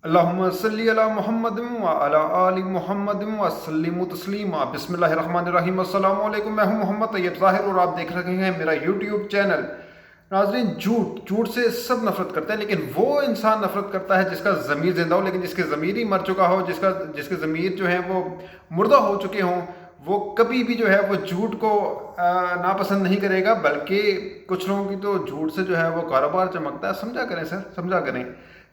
अल्लाहुम्मा सल्ली अला मुहम्मद व अला आलि मुहम्मद व सल्लिमु तस्लीमा। बिस्मिल्लाहिर्रहमानिर्रहीम। अस्सलामु अलैकुम। मैं हूं मोहम्मद तैयब ज़ाहिर और आप देख रहे हैं मेरा यूट्यूब चैनल। नाज़रीन, झूठ से सब नफरत करते हैं, लेकिन वो इंसान नफरत करता है जिसका ज़मीर ज़िंदा हो, लेकिन जिसके ज़मीर ही मर चुका हो, जिसके ज़मीर जो है वो मुर्दा हो चुके हों, वो कभी भी जो है वो झूठ को नापसंद नहीं करेगा। बल्कि कुछ लोगों की तो झूठ से जो है वो कारोबार चमकता है। समझा करें सर, समझा करें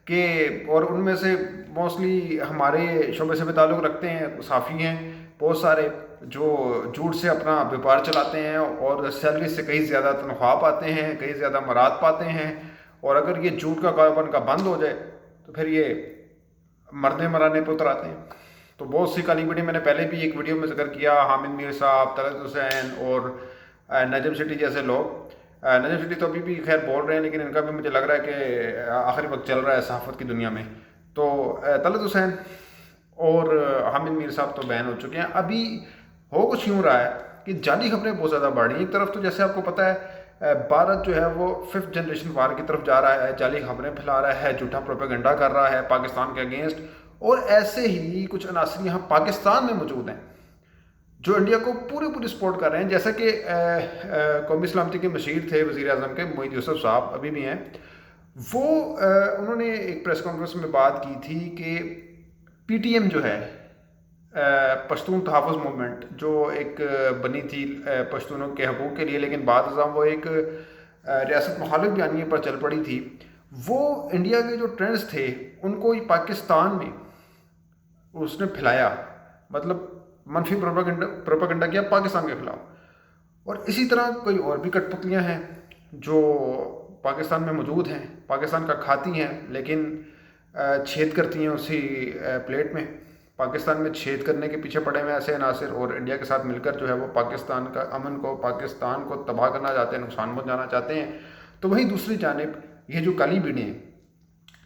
कि और उनमें से मोस्टली हमारे शोबे से भी ताल्लुक़ रखते हैं, साफ़ी हैं बहुत सारे जो झूठ से अपना व्यापार चलाते हैं और सैलरी से कहीं ज़्यादा तनख्वाह पाते हैं, कहीं ज़्यादा मराद पाते हैं। और अगर ये झूठ का कारोबार इनका बंद हो जाए तो फिर ये मरने मराने पर उतर आते हैं। तो बहुत सी काली वीडियो मैंने पहले भी एक वीडियो में जिक्र किया, हामिद मीर साहब, तलत हुसैन और नजम सिटी जैसे लोग। नजम सिटी तो अभी भी खैर बोल रहे हैं, लेकिन इनका भी मुझे लग रहा है कि आखिरी वक्त चल रहा है सहाफ़त की दुनिया में। तो तलत हुसैन और हामिद मीर साहब तो बैन हो चुके हैं। अभी हो कुछ यूँ रहा है कि जाली खबरें बहुत ज़्यादा बढ़ रही हैं। एक तरफ तो जैसे आपको पता है भारत जो है वो 5th जनरेशन वार की तरफ जा रहा है, जाली खबरें फैला रहा है, झूठा प्रोपेगेंडा कर रहा है पाकिस्तान के अगेंस्ट। और ऐसे ही कुछ अनासर यहाँ पाकिस्तान में मौजूद हैं जो इंडिया को पूरी सपोर्ट कर रहे हैं। जैसा कि कौमी सलामती के मशीर थे वज़ीर आज़म के मोईद यूसुफ साहब, अभी भी हैं वो। उन्होंने एक प्रेस कॉन्फ्रेंस में बात की थी कि PTM जो है, पश्तून तहफ़्फ़ुज़ मूवमेंट, जो एक बनी थी पश्तूनों के हकूक़ के लिए, लेकिन बाद अज़ां वो एक रियासत मुखालिफ बयानिए पर चल पड़ी थी। वो इंडिया के जो ट्रेंड्स थे उनको पाकिस्तान में उसने फैलाया, मतलब मनफी प्रोपेगेंडा किया पाकिस्तान के खिलाफ। और इसी तरह कोई और भी कठपुतलियाँ हैं जो पाकिस्तान में मौजूद हैं, पाकिस्तान का खाती हैं, लेकिन छेद करती हैं उसी प्लेट में। पाकिस्तान में छेद करने के पीछे पड़े हुए ऐसे अनासर और इंडिया के साथ मिलकर जो है वो पाकिस्तान का अमन को, पाकिस्तान को तबाह करना चाहते हैं, नुकसान पहुँचाना चाहते हैं। तो वहीं दूसरी जानिब ये जो काली बीड़ें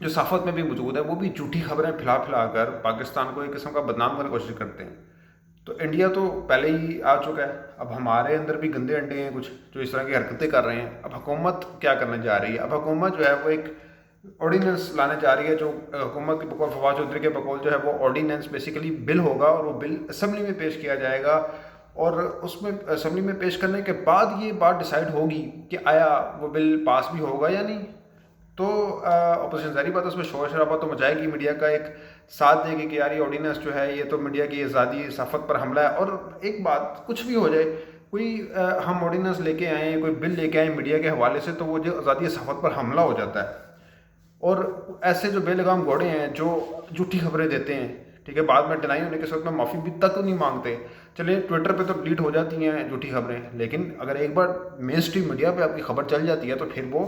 जो साफत में भी मौजूद है, वो भी झूठी खबरें फैला कर पाकिस्तान को एक किस्म का बदनाम करने की कोशिश करते हैं। तो इंडिया तो पहले ही आ चुका है, अब हमारे अंदर भी गंदे अंडे हैं कुछ जो इस तरह की हरकतें कर रहे हैं। अब हुकूमत क्या करने जा रही है? अब हुकूमत जो है वो एक ऑर्डीनेंस लाने जा रही है, जो हुकूमत के बकौल फवाद चौधरी के बकौल जो है वो ऑर्डीनेंस बेसिकली बिल होगा और वो बिल असम्बली में पेश किया जाएगा। और उसमें असम्बली में पेश करने के बाद ये बात डिसाइड होगी कि आया वो बिल पास भी होगा या नहीं। तो अपोजिशन ज़ाहिर बात है उसमें शोर शराबा तो मचाएगी, मीडिया का एक साथ देगी कि यार ये ऑर्डीनेंस जो है ये तो मीडिया की आज़ादी सफ़त पर हमला है। और एक बात, कुछ भी हो जाए, कोई हम ऑर्डीनेंस लेके आएँ, कोई बिल लेके आएँ मीडिया के हवाले से, तो वो जो आज़ादी सफ़त पर हमला हो जाता है। और ऐसे जो बेलगाम घोड़े हैं जो झूठी खबरें देते हैं, ठीक है, बाद में डिनाई होने के साथ में माफ़ी भी तक नहीं मांगते। चलिए ट्विटर पे तो डिलीट हो जाती हैं झूठी खबरें, लेकिन अगर एक बार मेन स्ट्रीम मीडिया पे आपकी खबर चल जाती है तो फिर वो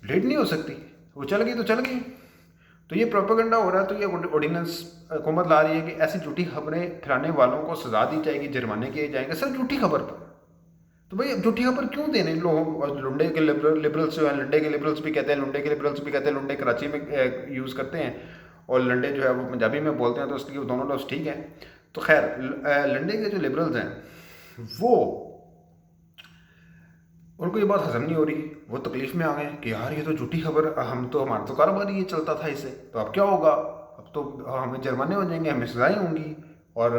डिलीट नहीं हो सकती। वो चल गई तो चल गई। तो ये प्रोपेगेंडा हो रहा है। तो ये ऑर्डिनेंस हुकूमत ला रही है कि ऐसी झूठी खबरें फैलाने वालों को सजा दी जाएगी, जुर्माने किए जाएंगे सर झूठी खबर पर। तो भाई अब झूठी खबर क्यों देने लोगों? लुंडे के लिबरल्स जो हैं, लंडे के लिबरल्स भी कहते हैं, लुंडे के लिबरल्स भी कहते हैं। लुंडे कराची में यूज़ करते हैं और लंडे जो है वो पंजाबी में बोलते हैं, तो इसलिए दोनों लफ्ज़ ठीक हैं। तो खैर लंडे के जो लिबरल्स हैं वो, उनको ये बात हजम नहीं हो रही, वो तकलीफ़ में आ गए कि यार ये तो झूठी खबर, हम तो हमारा तो कारोबार ही ये चलता था इससे, तो अब क्या होगा? अब तो हमें जुर्माने हो जाएंगे, हमें सजाएँ होंगी और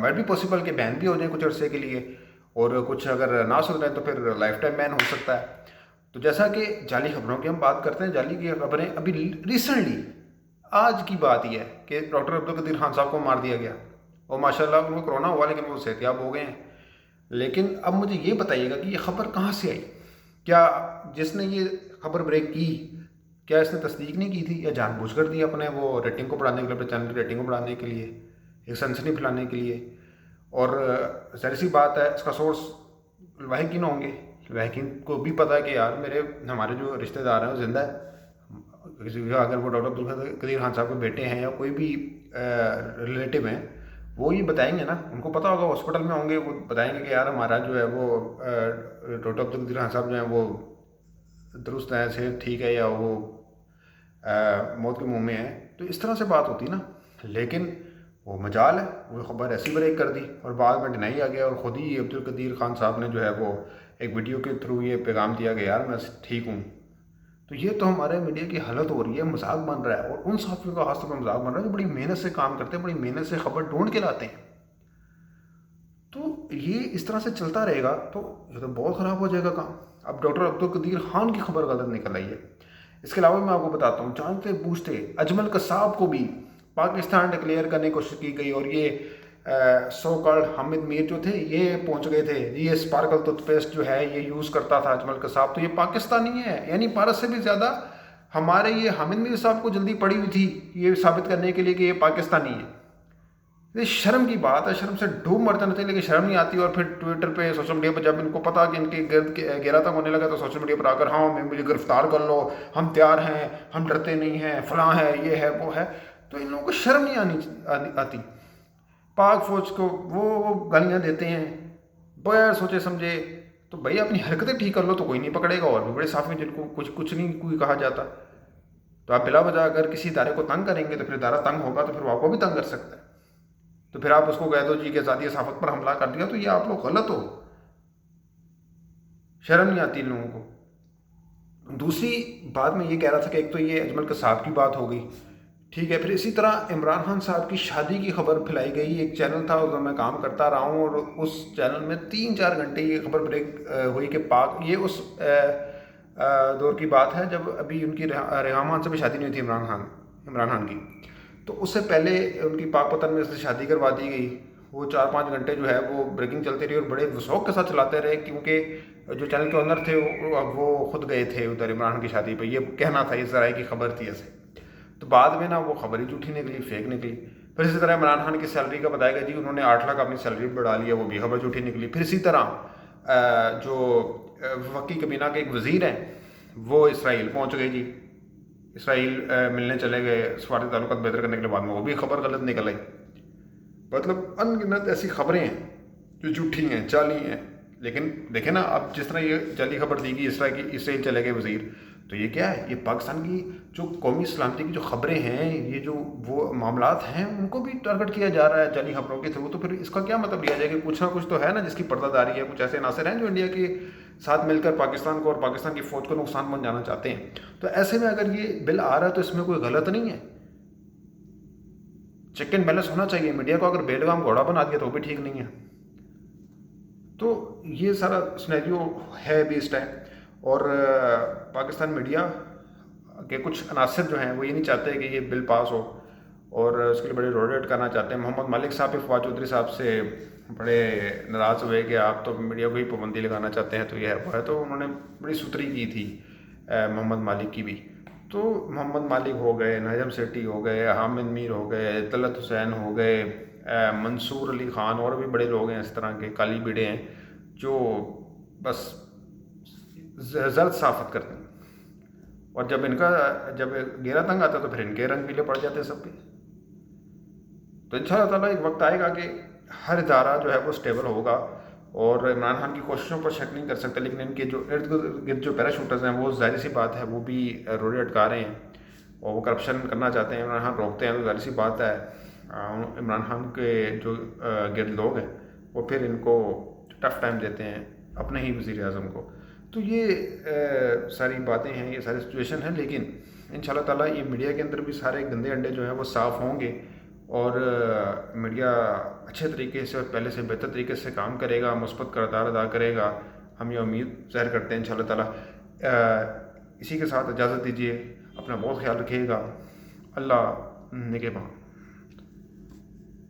मैं भी पॉसिबल कि बैन भी हो जाए कुछ अरसे के लिए, और कुछ अगर ना सुन रहे तो फिर लाइफ टाइम बैन हो सकता है। तो जैसा कि जाली खबरों की हम बात करते हैं, जाली की खबरें अभी रिसेंटली आज की बात ही है कि डॉक्टर अब्दुल कदीर खान साहब को मार दिया गया और माशाल्लाह उनको कोरोना हुआ, लेकिन वो सेहतयाब हो गए हैं। लेकिन अब मुझे ये बताइएगा कि ये खबर कहाँ से आई? क्या जिसने ये खबर ब्रेक की, क्या इसने तस्दीक नहीं की थी या जानबूझकर दी अपने वो रेटिंग को बढ़ाने के लिए, अपने चैनल की रेटिंग को बढ़ाने के लिए, एक सनसनी फैलाने के लिए? और ज़ाहिर सी बात है इसका सोर्स वाहिकीन होंगे। वाहिकीन को भी पता है कि यार हमारे जो रिश्तेदार हैं वो ज़िंदा है। किसी का अगर वो डॉक्टर अब्दुल कदीर खान साहब के बेटे हैं या कोई भी रिलेटिव हैं, वो ये बताएंगे ना, उनको पता होगा, हॉस्पिटल में होंगे, वो बताएंगे कि यार हमारा जो है वो डॉक्टर अब्दुल कदीर खान साहब जो हैं वो दुरुस्त हैं, सेहत ठीक है, या वो मौत के मुंह में है। तो इस तरह से बात होती ना। लेकिन वो मजाल है, वो खबर ऐसी ब्रेक कर दी और बाद में डिनाई आ गया और ख़ुद ही अब्दुल कदीर खान साहब ने जो है वो एक वीडियो के थ्रू ये पैगाम दिया कि यार मैं ठीक हूँ। تو یہ تو ہمارے میڈیا کی حالت ہو رہی ہے، مذاق بن رہا ہے، اور ان صحافیوں کا خاص طور پر مذاق بن رہا ہے جو بڑی محنت سے کام کرتے ہیں، بڑی محنت سے خبر ڈھونڈ کے لاتے ہیں۔ تو یہ اس طرح سے چلتا رہے گا تو یہ تو بہت خراب ہو جائے گا کام۔ اب ڈاکٹر عبدالقدیر خان کی خبر غلط نکل آئی ہے۔ اس کے علاوہ میں آپ کو بتاتا ہوں، جانتے بوجھتے اجمل قصاب کو بھی پاکستان ڈکلیئر کرنے کی کوشش کی گئی، اور یہ سو کالڈ حامد میر جو تھے یہ پہنچ گئے تھے، یہ اسپارکل ٹوتھ پیسٹ جو ہے یہ یوز کرتا تھا اجمل قصاب، تو یہ پاکستانی ہے، یعنی بھارت سے بھی زیادہ ہمارے یہ حامد میر صاحب کو جلدی پڑی ہوئی تھی یہ ثابت کرنے کے لیے کہ یہ پاکستانی ہے۔ یہ شرم کی بات ہے، شرم سے ڈوب مر جانا چاہیے، لیکن شرم نہیں آتی۔ اور پھر ٹویٹر پہ، سوشل میڈیا پہ جب ان کو پتا کہ ان کے گرد گھیرا تنگ ہونے لگا تو سوشل میڈیا پر آ کر ہاں مجھے گرفتار کر لو، ہم تیار ہیں، ہم ڈرتے نہیں ہیں، فلاں ہے، یہ ہے، وہ ہے۔ تو ان لوگوں کو شرم نہیں آتی۔ پاک فوج کو وہ گالیاں دیتے ہیں بغیر سوچے سمجھے، تو بھائی اپنی حرکتیں ٹھیک کر لو تو کوئی نہیں پکڑے گا۔ اور بھی بڑے صحافی جن کو کچھ نہیں کوئی کہا جاتا، تو آپ بلا وجہ اگر کسی ادارے کو تنگ کریں گے تو پھر ادارہ تنگ ہوگا تو پھر وہ آپ کو بھی تنگ کر سکتا ہے۔ تو پھر آپ اس کو کہہ دو جی کہ آزادی صحافت پر حملہ کر دیا، تو یہ آپ لوگ غلط ہو، شرم نہیں آتی ان لوگوں کو۔ دوسری بات میں یہ کہہ رہا تھا کہ ایک تو یہ اجمل قصاب کی بات ہو گئی، ٹھیک ہے، پھر اسی طرح عمران خان صاحب کی شادی کی خبر پھیلائی گئی۔ ایک چینل تھا اس میں میں کام کرتا رہا ہوں، اور اس چینل میں 3-4 گھنٹے یہ خبر بریک ہوئی کہ پاک، یہ اس دور کی بات ہے جب ابھی ان کی ریحام خان سے بھی شادی نہیں ہوئی تھی عمران خان کی، تو اس سے پہلے ان کی پاک پتن میں سے شادی کروا دی گئی۔ وہ 4-5 گھنٹے جو ہے وہ بریکنگ چلتی رہی اور بڑے وثوق کے ساتھ چلاتے رہے، کیونکہ جو چینل کے اونر تھے وہ خود گئے تھے ادھر عمران خان کی شادی پہ، یہ کہنا تھا، اس ذرائع کی خبر تھی ایسے۔ تو بعد میں نا وہ خبر ہی جھوٹی نکلی، فیک نکلی۔ پھر اسی طرح عمران خان کی سیلری کا بتایا گیا جی انہوں نے 8 لاکھ اپنی سیلری بڑھا لیا، وہ بھی خبر جھوٹی نکلی۔ پھر اسی طرح جو وفاقی کابینہ کے ایک وزیر ہیں وہ اسرائیل پہنچ گئے جی، اسرائیل ملنے چلے گئے سفارتی تعلقات بہتر کرنے کے بعد میں، وہ بھی خبر غلط نکل آئی۔ مطلب ان گنت ایسی خبریں ہیں جو جھوٹی ہیں، جعلی ہیں۔ لیکن دیکھیں نا، اب جس طرح یہ جعلی خبر دی گئی اسرائیل چلے گئے وزیر، تو یہ کیا ہے؟ یہ پاکستان کی جو قومی سلامتی کی جو خبریں ہیں، یہ جو وہ معاملات ہیں، ان کو بھی ٹارگٹ کیا جا رہا ہے جعلی خبروں کے تھرو۔ تو پھر اس کا کیا مطلب لیا جائے کہ کچھ نہ کچھ تو ہے نا جس کی پردہ داری ہے، کچھ ایسے عناصر ہیں جو انڈیا کے ساتھ مل کر پاکستان کو اور پاکستان کی فوج کو نقصان پہنچانا چاہتے ہیں۔ تو ایسے میں اگر یہ بل آ رہا ہے تو اس میں کوئی غلط نہیں ہے، چیک اینڈ بیلنس ہونا چاہیے۔ میڈیا کو اگر بیلگام گھوڑا بنا دیا تو وہ بھی ٹھیک نہیں ہے۔ تو یہ سارا سنیریو ہے بھی اس ٹائم، اور پاکستان میڈیا کے کچھ عناصر جو ہیں وہ یہ نہیں چاہتے کہ یہ بل پاس ہو، اور اس کے لیے بڑے روڈیٹ کرنا چاہتے ہیں۔ محمد مالک صاحب فواد چودھری صاحب سے بڑے ناراض ہوئے کہ آپ تو میڈیا کو ہی پابندی لگانا چاہتے ہیں، تو یہ ہے وہ ہے، تو انہوں نے بڑی ستری کی تھی محمد مالک کی بھی۔ تو محمد مالک ہو گئے، نجم سیٹھی ہو گئے، حامد میر ہو گئے، طلعت حسین ہو گئے، منصور علی خان، اور بھی بڑے لوگ ہیں اس طرح کے کالی بیڑے ہیں جو بس زرد صحافت کرتے ہیں، اور جب گھیرا تنگ آتا ہے تو پھر ان کے رنگ پیلے پڑ جاتے ہیں سب کے۔ تو انشاءاللہ تعالیٰ ایک وقت آئے گا کہ ہر ادارہ جو ہے وہ اسٹیبل ہوگا، اور عمران خان کی کوششوں پر شک نہیں کر سکتے، لیکن ان کے جو ارد گرد جو پیراشوٹرز ہیں وہ ظاہر سی بات ہے وہ بھی روڑے اٹکا رہے ہیں، اور وہ کرپشن کرنا چاہتے ہیں، عمران خان روکتے ہیں، تو ظاہر سی بات ہے عمران خان کے جو گرد لوگ ہیں وہ پھر ان کو ٹف ٹائم دیتے ہیں، اپنے ہی وزیر اعظم کو۔ تو یہ ساری باتیں ہیں، یہ ساری سچویشن ہے، لیکن انشاءاللہ تعالیٰ یہ میڈیا کے اندر بھی سارے گندے انڈے جو ہیں وہ صاف ہوں گے، اور میڈیا اچھے طریقے سے اور پہلے سے بہتر طریقے سے کام کرے گا، مثبت کردار ادا کرے گا، ہم یہ امید ظاہر کرتے ہیں انشاءاللہ تعالیٰ۔ اسی کے ساتھ اجازت دیجیے، اپنا بہت خیال رکھیے گا، اللہ نگہباں۔